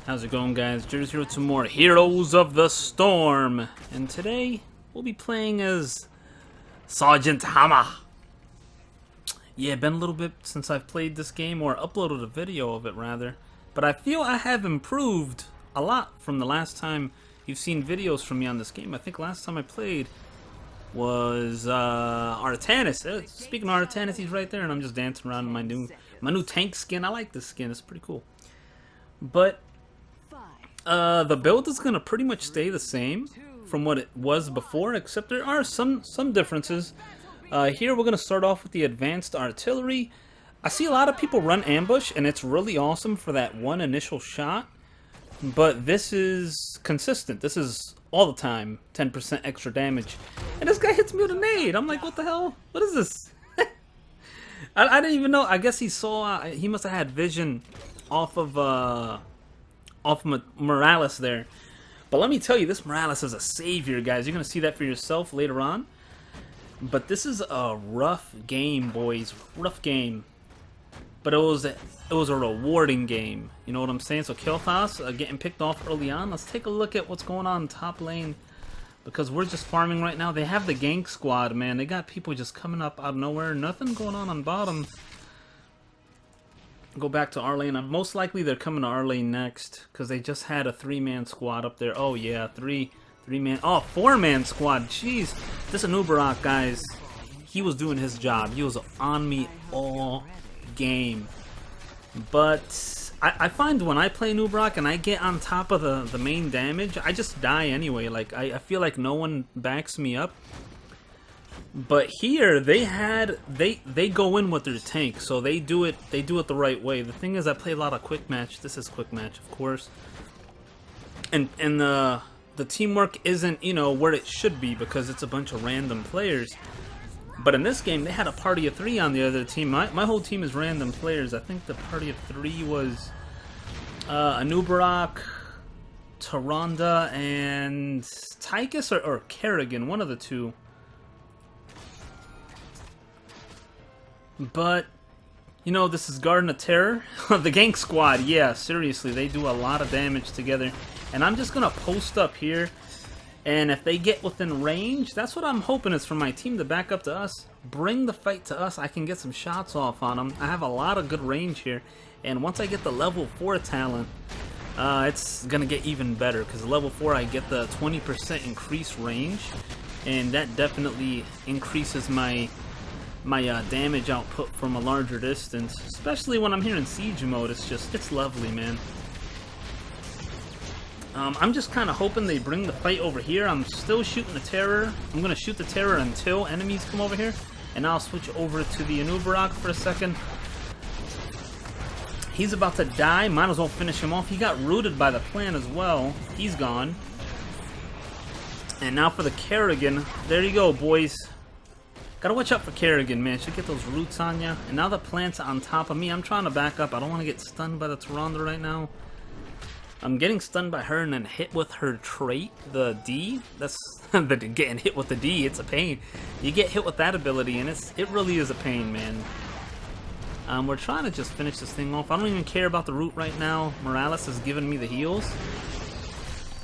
How's it going, guys? Jerz here with some more Heroes of the Storm. And today, we'll be playing as SGT Hammer. Yeah, been a little bit since I've played this game, or uploaded a video of it, rather. But I feel I have improved a lot from the last time you've seen videos from me on this game. I think last time I played was Artanis. Speaking of Artanis, he's right there, and I'm just dancing around in my new tank skin. I like this skin. It's pretty cool. But the build is going to pretty much stay the same from what it was before, except there are some differences. Here we're going to start off with the advanced artillery. I see a lot of people run ambush, and it's really awesome for that one initial shot. But this is consistent. This is all the time 10% extra damage. And this guy hits me with a nade. I'm like, what the hell? What is this? I didn't even know. I guess he saw, he must have had vision off of Morales there. But let me tell you, this Morales is a savior, guys. You're going to see that for yourself later on. But this is a rough game, boys. Rough game. But it was a rewarding game. You know what I'm saying? So Kilthas getting picked off early on. Let's take a look at what's going on in top lane. Because we're just farming right now. They have the gank squad, man. They got people just coming up out of nowhere. Nothing going on bottom. Go back to our lane. Most likely they're coming to our lane next. Because they just had a 3-man squad up there. Oh yeah, three-man. Oh, 4-man squad. Jeez. This Anubarak, guys. He was doing his job. He was on me all game. But I find when I play Nubarak and I get on top of the main damage, I just die anyway. Like I feel like no one backs me up. But here they go in with their tank, so they do it the right way. The thing is, I play a lot of quick match. This is quick match, of course. And the teamwork isn't, you know, where it should be because it's a bunch of random players. But in this game, they had a party of 3 on the other team. My whole team is random players. I think the party of 3 was Anubarak, Tyrande, and Tychus or Kerrigan, one of the two. But, you know, this is Garden of Terror. The gank squad, yeah, seriously, they do a lot of damage together. And I'm just going to post up here. And if they get within range, that's what I'm hoping is for my team to back up to us. Bring the fight to us. I can get some shots off on them. I have a lot of good range here. And once I get the level 4 talent, it's going to get even better. Because level 4, I get the 20% increased range. And that definitely increases my damage output from a larger distance. Especially when I'm here in siege mode. It's lovely, man. I'm just kind of hoping they bring the fight over here. I'm still shooting the Terror. I'm going to shoot the Terror until enemies come over here. And I'll switch over to the Anubarak for a second. He's about to die. Might as well finish him off. He got rooted by the plan as well. He's gone. And now for the Kerrigan. There you go, boys. Gotta watch out for Kerrigan, man. Should get those roots on ya. And now the plant's on top of me. I'm trying to back up. I don't want to get stunned by the Tyrande right now. I'm getting stunned by her and then hit with her trait, the D. That's getting hit with the D. It's a pain. You get hit with that ability, and it really is a pain, man. We're trying to just finish this thing off. I don't even care about the root right now. Morales has given me the heals.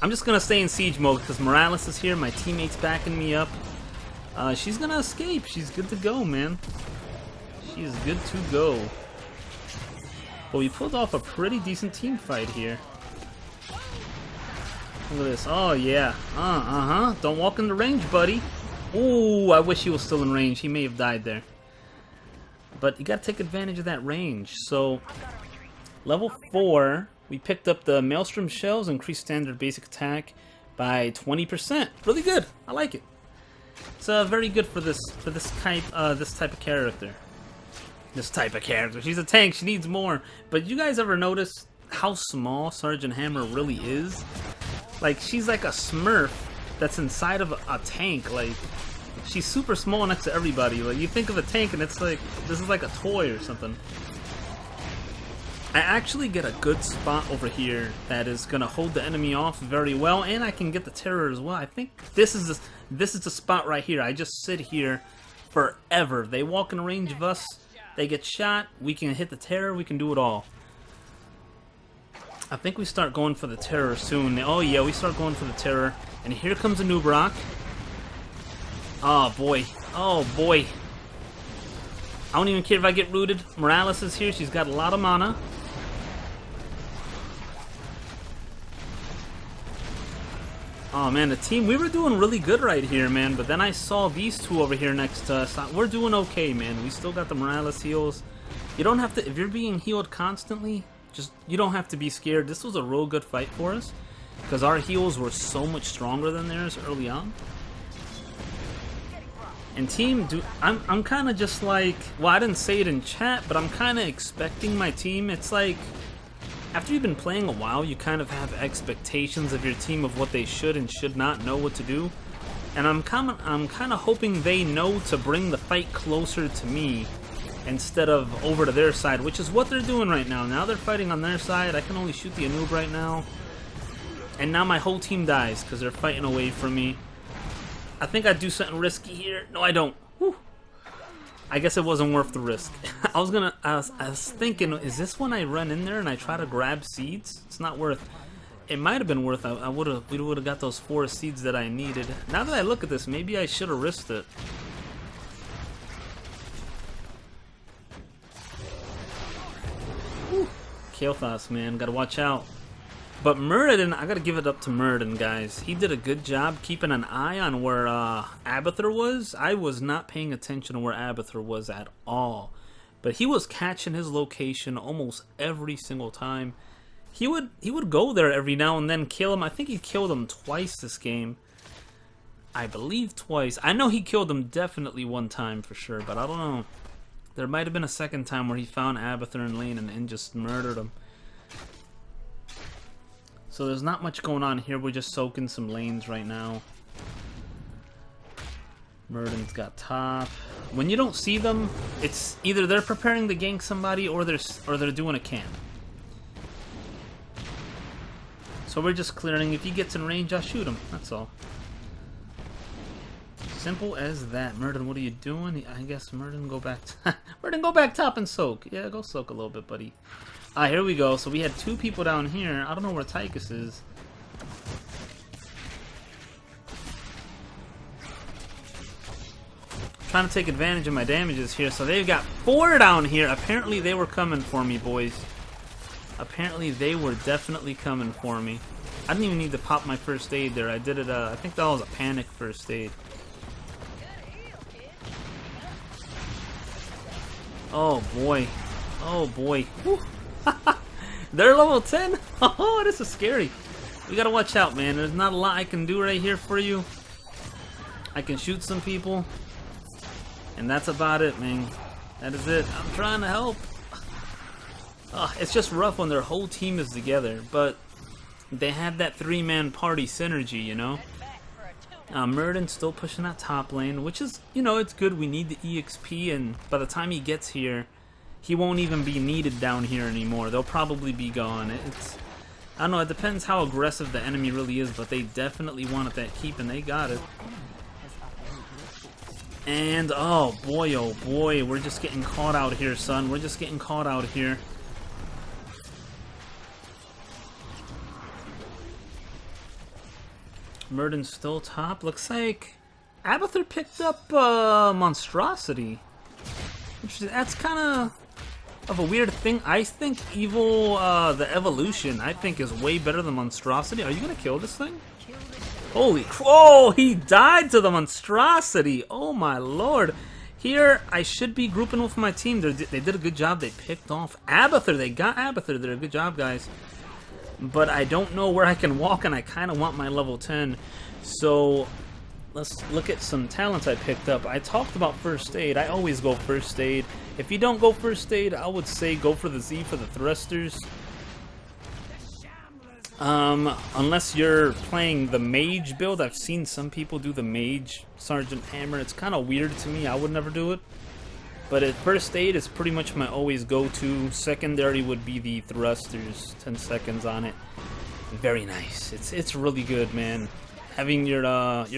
I'm just gonna stay in siege mode because Morales is here. My teammate's backing me up. She's gonna escape. She's good to go, man. She is good to go. But we pulled off a pretty decent team fight here. Look at this. Oh, yeah. Don't walk in the range, buddy. Ooh, I wish he was still in range. He may have died there. But you gotta take advantage of that range. So, level 4, we picked up the Maelstrom Shells, increased standard basic attack by 20%. Really good. I like it. It's very good for this type of character. This type of character. She's a tank. She needs more. But you guys ever notice how small SGT Hammer really is? Like, she's like a Smurf that's inside of a tank. Like, she's super small next to everybody. Like, you think of a tank and it's like, this is like a toy or something. I actually get a good spot over here that is going to hold the enemy off very well. And I can get the Terror as well. I think this is the spot right here. I just sit here forever. They walk in range of us. They get shot. We can hit the Terror. We can do it all. I think we start going for the terror soon. Oh yeah, we start going for the terror. And here comes a new Brock. Oh boy. Oh boy. I don't even care if I get rooted. Morales is here. She's got a lot of mana. Oh man, the team, we were doing really good right here, man. But then I saw these two over here next to us. We're doing okay, man. We still got the Morales heals. You don't have to, if you're being healed constantly, you don't have to be scared. This was a real good fight for us because our heals were so much stronger than theirs early on. And team, I'm kind of just like, well, I didn't say it in chat, but I'm kind of expecting my team. It's like, after you've been playing a while, you kind of have expectations of your team of what they should and should not know what to do. And I'm kind of hoping they know to bring the fight closer to me instead of over to their side, which is what they're doing right now. Now they're fighting on their side. I can only shoot the Anub right now. And now my whole team dies because they're fighting away from me. I think I'd do something risky here. No, I don't. Whew. I guess it wasn't worth the risk. I was thinking, is this when I run in there and I try to grab seeds? It's not worth. It might have been worth. We would have got those 4 seeds that I needed. Now that I look at this, maybe I should have risked it. Kael'thas, man, gotta watch out. But Muradin, I gotta give it up to Muradin, guys. He did a good job keeping an eye on where Abathur was. I was not paying attention to where Abathur was at all. But he was catching his location almost every single time. He would go there every now and then, kill him. I think he killed him twice this game. I believe twice. I know he killed him definitely one time for sure, but I don't know. There might have been a second time where he found Abathur in lane and just murdered him. So there's not much going on here. We're just soaking some lanes right now. Muradin's got top. When you don't see them, it's either they're preparing to gank somebody or they're doing a camp. So we're just clearing. If he gets in range, I'll shoot him. That's all. Simple as that. Muradin, what are you doing? I guess Muradin, go back. Muradin, go back top and soak. Yeah, go soak a little bit, buddy. Ah, here we go. So we had 2 people down here. I don't know where Tychus is. Trying to take advantage of my damages here. So they've got 4 down here. Apparently they were coming for me, boys. Apparently they were definitely coming for me. I didn't even need to pop my first aid there. I did it, I think that was a panic first aid. Oh boy. Oh boy. They're level 10? Oh, this is scary. We gotta watch out, man. There's not a lot I can do right here for you. I can shoot some people. And that's about it, man. That is it. I'm trying to help. It's just rough when their whole team is together. But they have that 3-man party synergy, you know? Muradin's still pushing that top lane, which is, you know, it's good. We need the EXP, and by the time he gets here, he won't even be needed down here anymore. They'll probably be gone. I don't know, it depends how aggressive the enemy really is, but they definitely wanted that keep, and they got it. And, oh boy, we're just getting caught out here, son. We're just getting caught out here. Muradin's still top. Looks like Abathur picked up Monstrosity. That's kind of a weird thing. I think Evil, the Evolution, I think is way better than Monstrosity. Are you going to kill this thing? Holy, oh, he died to the Monstrosity. Oh my lord. Here, I should be grouping with my team. They did a good job. They picked off Abathur. They got Abathur there. Good job, guys. But I don't know where I can walk, and I kind of want my level 10. So let's look at some talents I picked up. I talked about first aid. I always go first aid. If you don't go first aid, I would say go for the Z for the thrusters. Unless you're playing the mage build. I've seen some people do the mage Sergeant Hammer. It's kind of weird to me. I would never do it. But at first aid is pretty much my always go-to. Secondary would be the thrusters. 10 seconds on it. Very nice. It's really good, man. Having your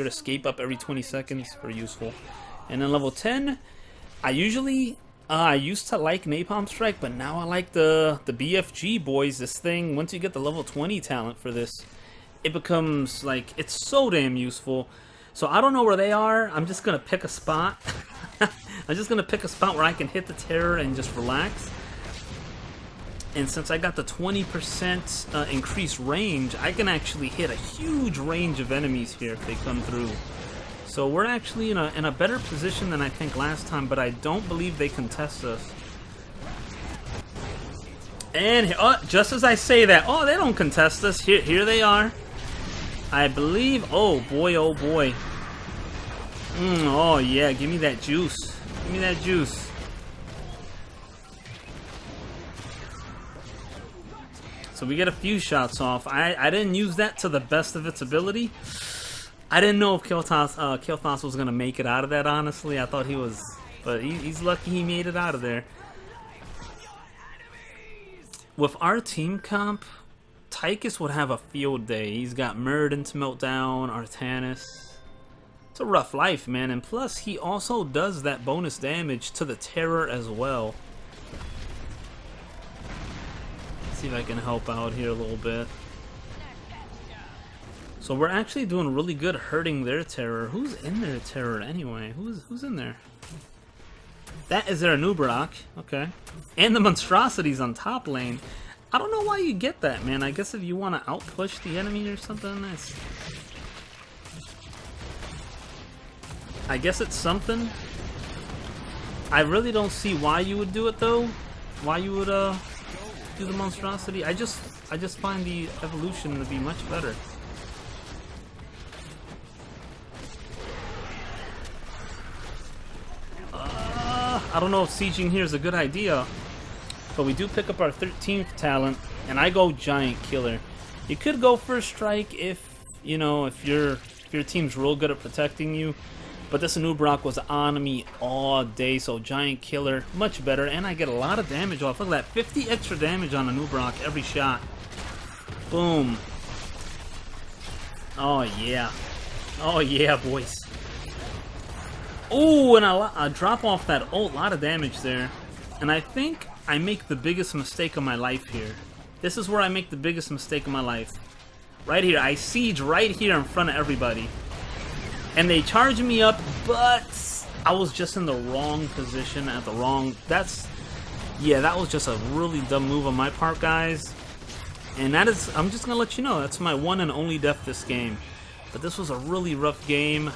escape up every 20 seconds, very useful. And then level 10, I usually I used to like Napalm Strike, but now I like the BFG boys. This thing, once you get the level 20 talent for this, it becomes like, it's so damn useful. So I don't know where they are. I'm just gonna pick a spot. I'm just gonna pick a spot where I can hit the terror and just relax. And since I got the 20% increased range, I can actually hit a huge range of enemies here if they come through. So we're actually in a better position than I think last time, but I don't believe they can test us. And just as I say that, oh, they don't contest us. Here they are. I believe. Oh boy, oh boy. Oh yeah, give me that juice. Give me that juice. So we get a few shots off. I didn't use that to the best of its ability. I didn't know if Kael'thas was gonna make it out of that. Honestly, I thought he was, but he's lucky he made it out of there. With our team comp, Tychus would have a field day. He's got Murden to Meltdown, Artanis. It's a rough life, man. And plus, he also does that bonus damage to the Terror as well. Let's see if I can help out here a little bit. So we're actually doing really good hurting their Terror. Who's in their Terror anyway? Who's in there? That is their Nubarak. Okay. And the Monstrosities on top lane. I don't know why you get that, man. I guess if you want to outpush the enemy or something. Nice. I guess it's something. I really don't see why you would do it though. Why you would do the Monstrosity. I just find the evolution to be much better. I don't know if sieging here is a good idea, but we do pick up our 13th talent, and I go Giant Killer. You could go First Strike if, you know, if your team's real good at protecting you, but this Nubarak was on me all day, so Giant Killer, much better, and I get a lot of damage off. Look at that, 50 extra damage on a Nubarak every shot. Boom. Oh yeah. Oh yeah, boys. Oh, and I drop off that ult, lot of damage there. And I think I make the biggest mistake of my life here. This is where I make the biggest mistake of my life. Right here, I siege right here in front of everybody. And they charge me up, but I was just in the wrong position at the wrong... Yeah, that was just a really dumb move on my part, guys. And that is... I'm just gonna let you know, that's my one and only death this game. But this was a really rough game.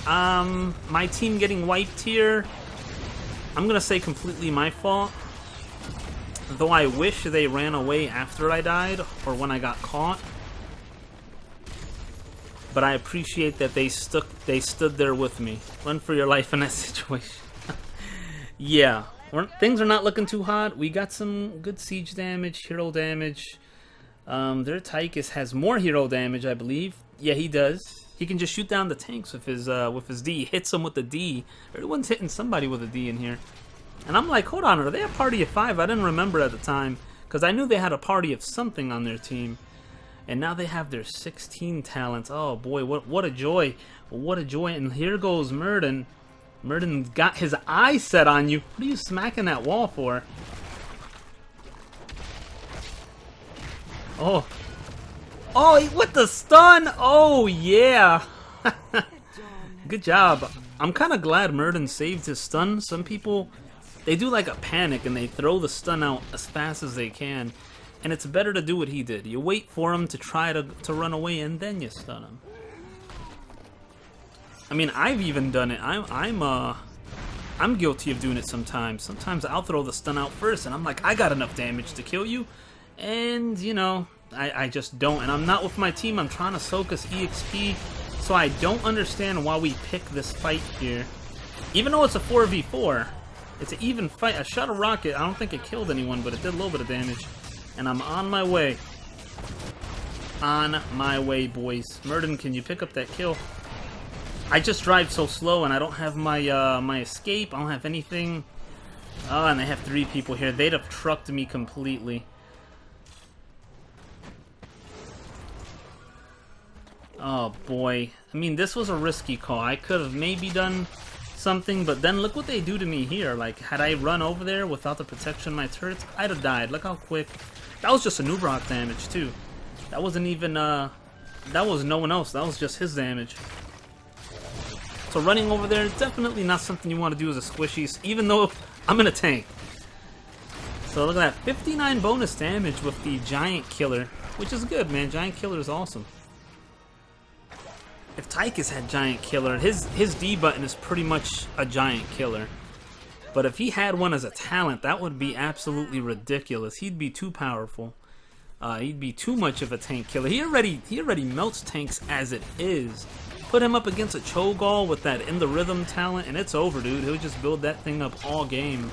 My team getting wiped here, I'm gonna say completely my fault. Though I wish they ran away after I died, or when I got caught. But I appreciate that they stood there with me. Run for your life in that situation. Yeah, things are not looking too hot. We got some good siege damage, hero damage. Their Tychus has more hero damage, I believe. Yeah, he does. He can just shoot down the tanks with his D. He hits them with the D. Everyone's hitting somebody with a D in here. And I'm like, hold on, are they a party of 5? I didn't remember at the time, because I knew they had a party of something on their team. And now they have their 16 talents. Oh boy, what a joy. What a joy. And here goes Murden. Murden's got his eye set on you. What are you smacking that wall for? Oh. Oh, with the stun! Oh, yeah! Good job. I'm kind of glad Murden saved his stun. Some people, they do like a panic and they throw the stun out as fast as they can. And it's better to do what he did. You wait for him to try to run away and then you stun him. I mean, I've even done it. I'm guilty of doing it sometimes. Sometimes I'll throw the stun out first and I'm like, I got enough damage to kill you. And, you know... I just don't, and I'm not with my team. I'm trying to soak us EXP, so I don't understand why we pick this fight here. Even though it's a 4v4, it's an even fight. I shot a rocket. I don't think it killed anyone, but it did a little bit of damage. And I'm on my way. On my way, boys. Murden, can you pick up that kill? I just drive so slow, and I don't have my my escape. I don't have anything. Oh, and they have 3 people here. They'd have trucked me completely. Oh boy. I mean, this was a risky call. I could have maybe done something, but then look what they do to me here. Like, had I run over there without the protection of my turrets, I'd have died. Look how quick. That was just a noob rock damage, too. That wasn't even, that was no one else. That was just his damage. So running over there, definitely not something you want to do as a squishy, even though I'm in a tank. So look at that, 59 bonus damage with the Giant Killer, which is good, man. Giant Killer is awesome. If Tychus had Giant Killer, his D button is pretty much a Giant Killer. But if he had one as a talent, that would be absolutely ridiculous. He'd be too powerful. He'd be too much of a tank killer. He already melts tanks as it is. Put him up against a Cho'Gall with that In the Rhythm talent, and it's over, dude. He'll just build that thing up all game.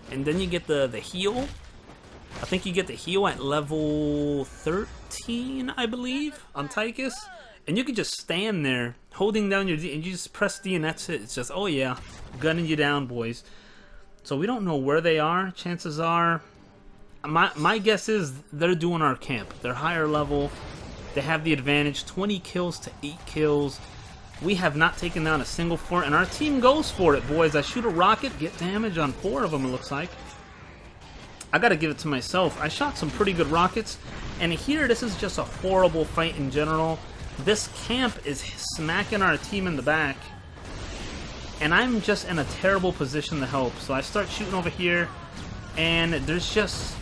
And then you get the heal. I think you get the heal at level 13, I believe, on Tychus. And you can just stand there, holding down your D, and you just press D, and that's it. It's just, oh yeah, gunning you down, boys. So we don't know where they are. Chances are, my guess is they're doing our camp. They're higher level. They have the advantage, 20 kills to 8 kills. We have not taken down a single fort, and our team goes for it, boys. I shoot a rocket, get damage on 4 of them, it looks like. I gotta give it to myself. I shot some pretty good rockets, and here, this is just a horrible fight in general. This camp is smacking our team in the back, and I'm just in a terrible position to help. So I start shooting over here, and there's just...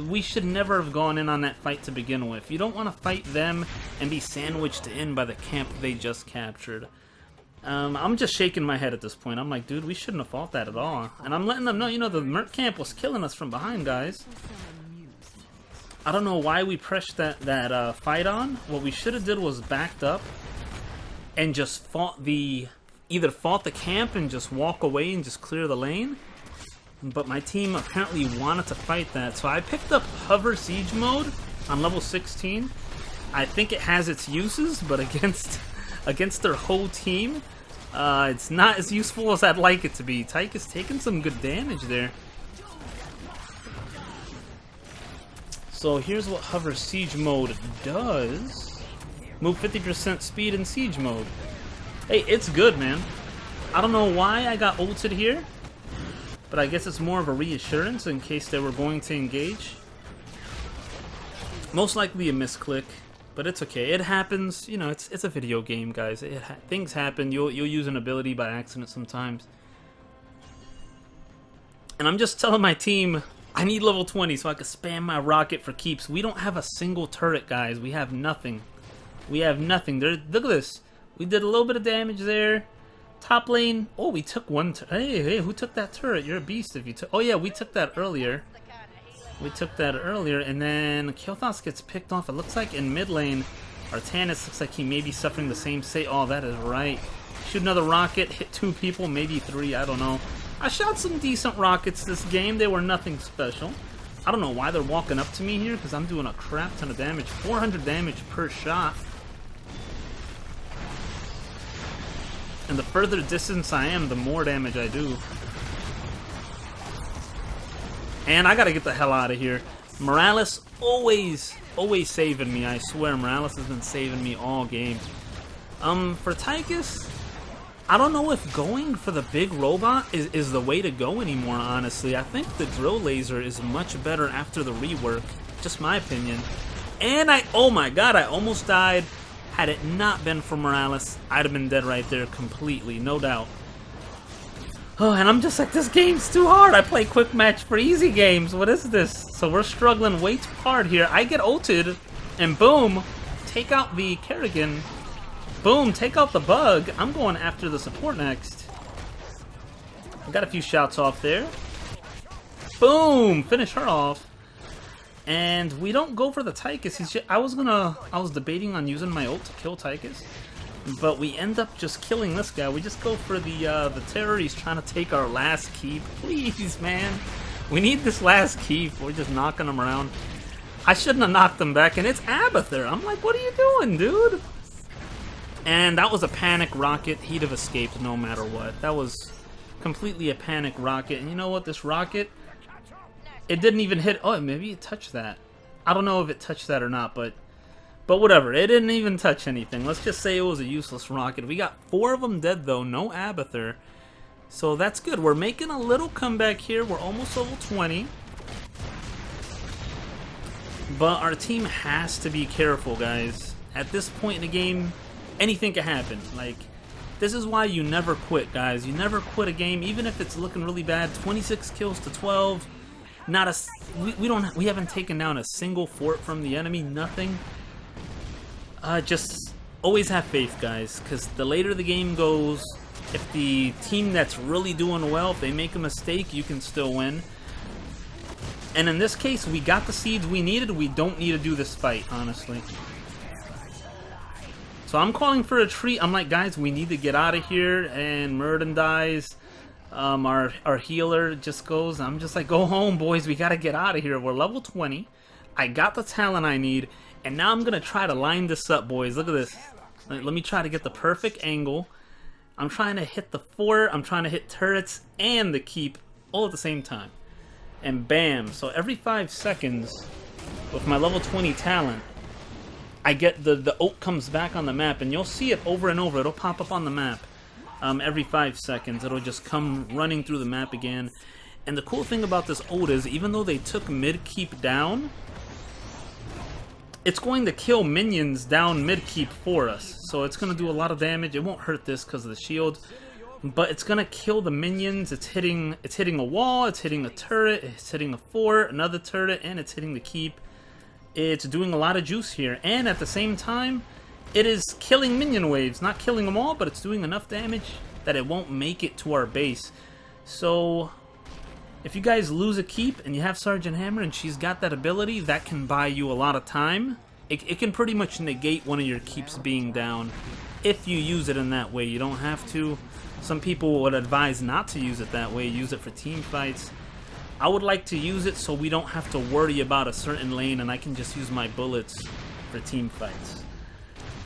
we should never have gone in on that fight to begin with. You don't want to fight them and be sandwiched in by the camp they just captured. I'm just shaking my head at this point. I'm like, dude, we shouldn't have fought that at all. And I'm letting them know, you know, the Merc camp was killing us from behind, guys. I don't know why we pressed that fight on. What we should have did was backed up and just fought either fought the camp and just walk away and just clear the lane. But my team apparently wanted to fight that, so I picked up Hover Siege Mode on level 16. I think it has its uses, but against their whole team, it's not as useful as I'd like it to be. Tychus taking some good damage there. So here's what Hover Siege Mode does. Move 50% speed in Siege Mode. Hey, it's good, man. I don't know why I got ulted here, but I guess it's more of a reassurance in case they were going to engage. Most likely a misclick, but it's okay. It happens. You know, it's a video game, guys. Things happen. You'll use an ability by accident sometimes. And I'm just telling my team, I need level 20 so I can spam my rocket for keeps. We don't have a single turret, guys. We have nothing. We have nothing. Look at this. We did a little bit of damage there. Top lane. Oh, we took one. Hey, who took that turret? You're a beast if you took. Oh yeah, we took that earlier. We took that earlier, and then Killthos gets picked off. It looks like in mid lane, Artanis looks like he may be suffering the same fate. Oh, that is right. Shoot another rocket, hit 2 people, maybe 3. I don't know. I shot some decent rockets this game. They were nothing special. I don't know why they're walking up to me here, because I'm doing a crap ton of damage. 400 damage per shot. And the further distance I am, the more damage I do. And I gotta get the hell out of here. Morales always saving me. I swear, Morales has been saving me all game. For Tychus, I don't know if going for the big robot is the way to go anymore, honestly. I think the drill laser is much better after the rework. Just my opinion. And oh my god, I almost died. Had it not been for Morales, I'd have been dead right there completely, no doubt. Oh, and I'm just like, this game's too hard. I play quick match for easy games. What is this? So we're struggling way too hard here. I get ulted, and boom, take out the Kerrigan. Boom, take out the bug. I'm going after the support next. I got a few shots off there. Boom, finish her off. And we don't go for the Tychus. I was debating on using my ult to kill Tychus, but we end up just killing this guy. We just go for the terror. He's trying to take our last keep. Please, man. We need this last keep. We're just knocking him around. I shouldn't have knocked him back, and it's Abathur. I'm like, what are you doing, dude? And that was a panic rocket. He'd have escaped no matter what. That was completely a panic rocket. And you know what? This rocket, it didn't even hit. Oh, maybe it touched that. I don't know if it touched that or not, but But whatever, it didn't even touch anything. Let's just say it was a useless rocket. We got 4 of them dead though, no Abathur. So that's good. We're making a little comeback here. We're almost level 20. But our team has to be careful, guys. At this point in the game, anything can happen. Like, this is why you never quit, guys. You never quit a game, even if it's looking really bad. 26 kills to 12. Not a we haven't taken down a single fort from the enemy. Nothing. Just always have faith, guys. Because the later the game goes, if the team that's really doing well, if they make a mistake, you can still win. And in this case, we got the seeds we needed. We don't need to do this fight, honestly. So I'm calling for a retreat. I'm like, guys, we need to get out of here. And Murden dies. Our healer just goes. I'm just like, go home, boys. We got to get out of here. We're level 20. I got the talent I need. And now I'm going to try to line this up, boys. Look at this. Let me try to get the perfect angle. I'm trying to hit the fort. I'm trying to hit turrets and the keep all at the same time. And bam. So every 5 seconds with my level 20 talent, I get the oak comes back on the map, and you'll see it over and over. It'll pop up on the map every 5 seconds. It'll just come running through the map again. And the cool thing about this ult is, even though they took mid-keep down, it's going to kill minions down mid-keep for us. So it's going to do a lot of damage. It won't hurt this because of the shield, but it's going to kill the minions. It's hitting a wall, it's hitting a turret, it's hitting a fort, another turret, and it's hitting the keep. It's doing a lot of juice here, and at the same time, it is killing minion waves. Not killing them all, but it's doing enough damage that it won't make it to our base. So if you guys lose a keep and you have Sergeant Hammer and she's got that ability, that can buy you a lot of time. It can pretty much negate one of your keeps being down if you use it in that way. You don't have to. Some people would advise not to use it that way. Use it for team fights. I would like to use it so we don't have to worry about a certain lane and I can just use my bullets for team fights.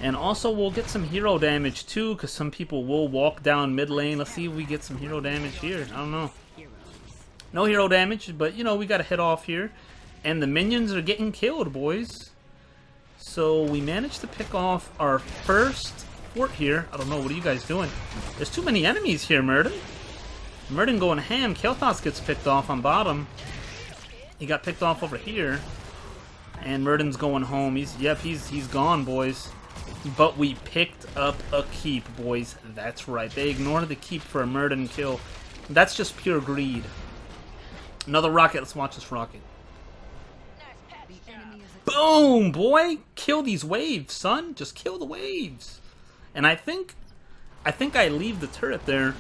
And also we'll get some hero damage too, because some people will walk down mid lane. Let's see if we get some hero damage here. I don't know. No hero damage, but you know, we got a hit off here. And the minions are getting killed, boys. So we managed to pick off our first fort here. I don't know, what are you guys doing? There's too many enemies here, Murden. Murden going ham. Kel'Thas gets picked off on bottom. He got picked off over here. And Murden's going home. He's gone, boys. But we picked up a keep, boys. That's right. They ignored the keep for a Murden kill. That's just pure greed. Another rocket. Let's watch this rocket. Boom, boy! Kill these waves, son. Just kill the waves. And I think I leave the turret there.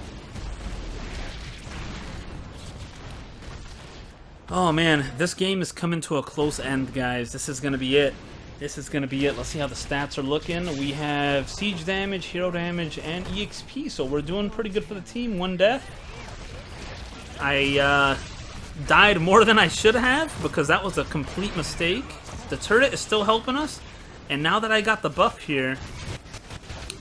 Oh man, this game is coming to a close end, guys. This is gonna be it. This is gonna be it. Let's see how the stats are looking. We have siege damage, hero damage, and EXP. So we're doing pretty good for the team. 1 death. I died more than I should have because that was a complete mistake. The turret is still helping us, and now that I got the buff here,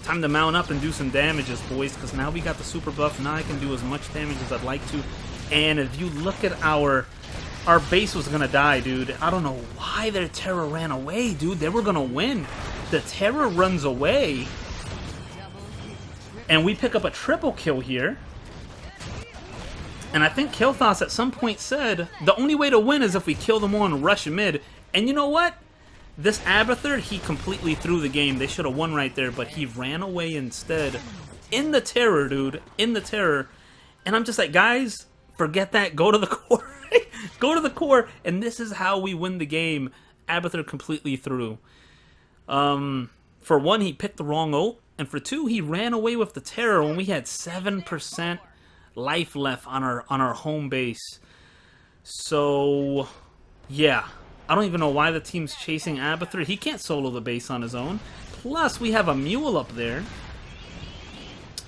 time to mount up and do some damages, boys, because now we got the super buff. Now I can do as much damage as I'd like to. And if you look at our base was gonna die, dude. I don't know why their terror ran away, dude. They were gonna win. The terror runs away, and we pick up a triple kill here. And I think Kel'Thas at some point said, the only way to win is if we kill them all and rush mid. And you know what? This Abathur, he completely threw the game. They should have won right there, but he ran away instead. In the terror, dude. In the terror. And I'm just like, guys, forget that. Go to the core. Go to the core. And this is how we win the game. Abathur completely threw. For one, he picked the wrong ult. And for two, he ran away with the terror when we had 7% life left on our home base. So yeah, I don't even know why the team's chasing Abathur. He can't solo the base on his own. Plus we have a mule up there.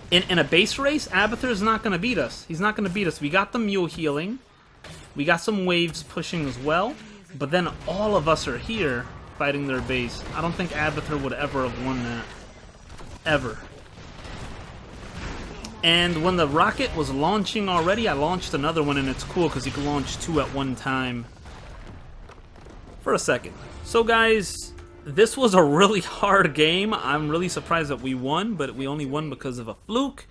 In a base race, Abathur's not going to beat us. He's not going to beat us. We got the mule healing. We got some waves pushing as well. But then all of us are here fighting their base. I don't think Abathur would ever have won that. Ever. And when the rocket was launching already, I launched another one, and it's cool because you can launch 2 at one time. For a second. So guys, this was a really hard game. I'm really surprised that we won, but we only won because of a fluke.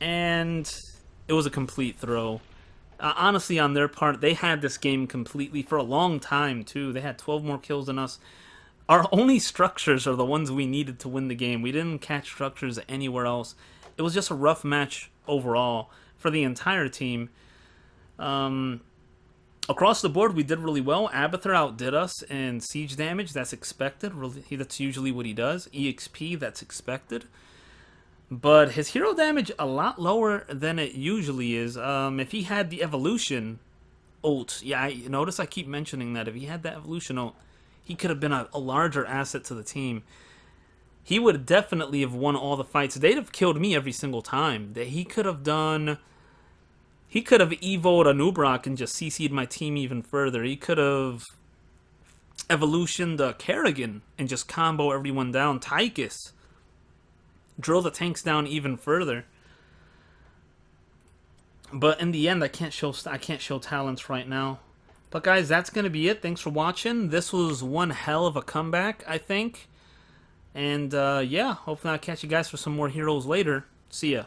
And it was a complete throw. Honestly, on their part, they had this game completely for a long time, too. They had 12 more kills than us. Our only structures are the ones we needed to win the game. We didn't catch structures anywhere else. It was just a rough match overall for the entire team. Across the board, we did really well. Abathur outdid us in siege damage. That's expected. That's usually what he does. EXP, that's expected. But his hero damage a lot lower than it usually is. If he had the evolution ult, yeah, notice I keep mentioning that. If he had that evolution ult, he could have been a larger asset to the team. He would definitely have won all the fights. They'd have killed me every single time. He could have done... He could have evoed a Nubrak and just CC'd my team even further. He could have evolutioned Kerrigan and just combo everyone down. Tychus. Drill the tanks down even further. But in the end, I can't show talents right now. But guys, that's going to be it. Thanks for watching. This was one hell of a comeback, I think. And yeah, hopefully I'll catch you guys for some more heroes later. See ya.